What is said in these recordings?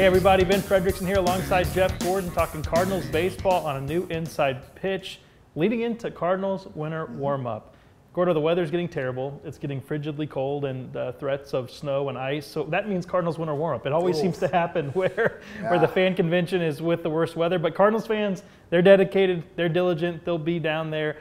Hey everybody, Ben Frederickson here alongside Jeff Gordon talking Cardinals baseball on a new inside pitch leading into Cardinals winter warm-up. Gordo, the weather's getting terrible. It's getting frigidly cold and threats of snow and ice. So that means Cardinals winter warm-up. It always seems to happen where the fan convention is with the worst weather. But Cardinals fans, they're dedicated, they're diligent. They'll be down there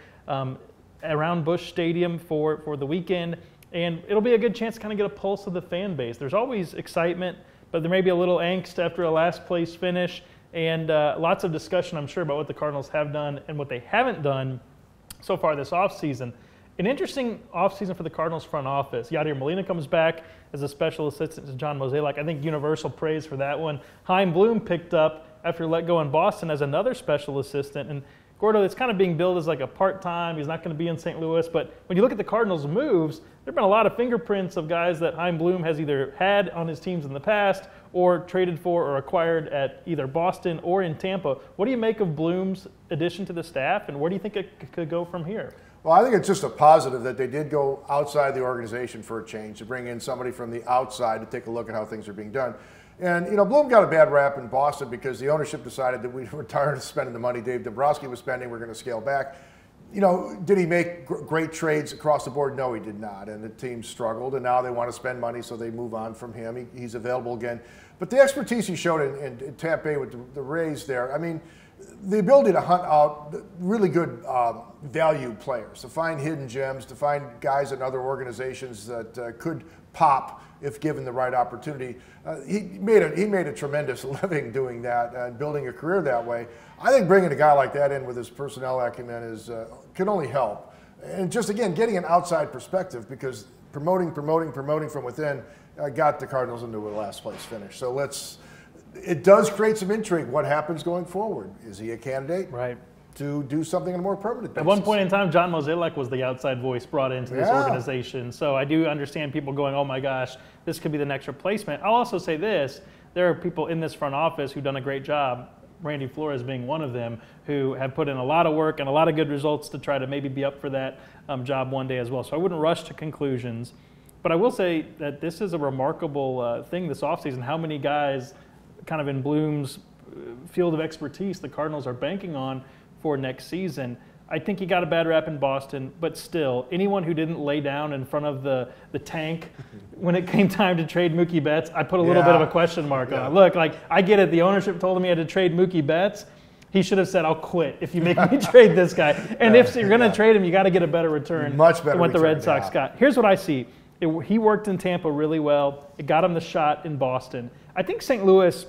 around Busch Stadium for the weekend. And it'll be a good chance to kind of get a pulse of the fan base. There's always excitement, but there may be a little angst after a last place finish. And lots of discussion, I'm sure, about what the Cardinals have done and what they haven't done so far this offseason. An interesting offseason for the Cardinals front office. Yadier Molina comes back as a special assistant to John Mozeliak. I think universal praise for that one. Chaim Bloom picked up after let go in Boston as another special assistant. And Gordo, it's kind of being billed as like a part-time. He's not going to be in St. Louis. But when you look at the Cardinals' moves, there have been a lot of fingerprints of guys that Chaim Bloom has either had on his teams in the past or traded for or acquired at either Boston or in Tampa. What do you make of Bloom's addition to the staff, and where do you think it could go from here? Well, I think it's just a positive that they did go outside the organization for a change, to bring in somebody from the outside to take a look at how things are being done. And, you know, Bloom got a bad rap in Boston because the ownership decided that we were tired of spending the money Dave Dombrowski was spending, we're going to scale back. You know, did he make great trades across the board? No, he did not. And the team struggled, and now they want to spend money, so they move on from him. He's available again. But the expertise he showed in Tampa Bay with the Rays there, I mean, the ability to hunt out really good value players, to find hidden gems, to find guys in other organizations that could pop if given the right opportunity. He made a tremendous living doing that and building a career that way. I think bringing a guy like that in with his personnel acumen can only help. And just, again, getting an outside perspective, because promoting from within got the Cardinals into a last place finish. So it does create some intrigue. What happens going forward? Is he a candidate to do something on a more permanent basis? At one point in time, John Mozeliak was the outside voice brought into this organization. So I do understand people going, oh my gosh, this could be the next replacement. I'll also say this, there are people in this front office who've done a great job, Randy Flores being one of them, who have put in a lot of work and a lot of good results to try to maybe be up for that job one day as well. So I wouldn't rush to conclusions. But I will say that this is a remarkable thing this offseason, how many guys kind of in Bloom's field of expertise the Cardinals are banking on for next season. I think he got a bad rap in Boston, but still, anyone who didn't lay down in front of the tank when it came time to trade Mookie Betts, I put a little bit of a question mark on it. Look, like, I get it. The ownership told him he had to trade Mookie Betts. He should have said, I'll quit if you make me trade this guy. And if you're going to trade him, you got to get a better return than what the Red Sox got. Here's what I see. He worked in Tampa really well. It got him the shot in Boston. I think St. Louis,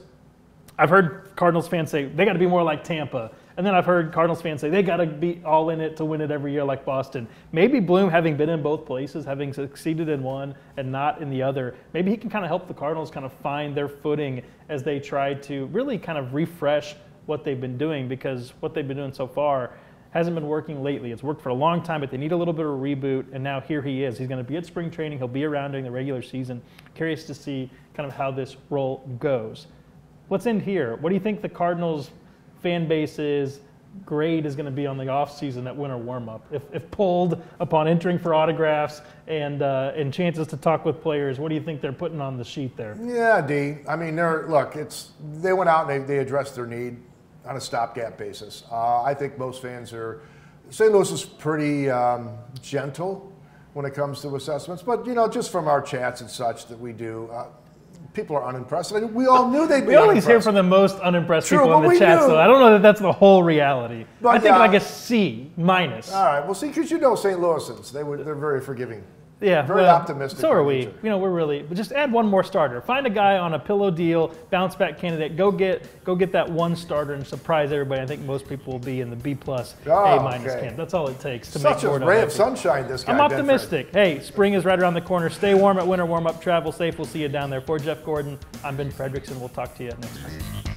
I've heard Cardinals fans say they got to be more like Tampa. And then I've heard Cardinals fans say they got to be all in it to win it every year like Boston. Maybe Bloom, having been in both places, having succeeded in one and not in the other, maybe he can kind of help the Cardinals kind of find their footing as they try to really kind of refresh what they've been doing, because what they've been doing so far hasn't been working lately. It's worked for a long time, but they need a little bit of a reboot, and now here he is. He's going to be at spring training. He'll be around during the regular season. Curious to see kind of how this role goes. Let's end here. What do you think the Cardinals fan base's grade is going to be on the offseason at winter warm-up? If polled upon entering for autographs and chances to talk with players, what do you think they're putting on the sheet there? Yeah, D. I mean, they went out and they addressed their need on a stopgap basis. I think most fans St. Louis is pretty gentle when it comes to assessments, but, you know, just from our chats and such that we do, people are unimpressed. I mean, we all knew they'd be unimpressed. We always hear from the most unimpressed people in the chat, so I don't know that that's the whole reality. But I think like a C-. All right, well, see, because you know St. Louisans, they're very forgiving. Yeah, very optimistic. So are we. You know, we're really. But just add one more starter. Find a guy on a pillow deal, bounce back candidate. Go get that one starter and surprise everybody. I think most people will be in the B+, A- camp. That's all it takes to make Gordo such a ray of sunshine. This guy. I'm optimistic. Hey, spring is right around the corner. Stay warm at winter warm up. Travel safe. We'll see you down there. For Jeff Gordon, I'm Ben Frederickson. We'll talk to you next time.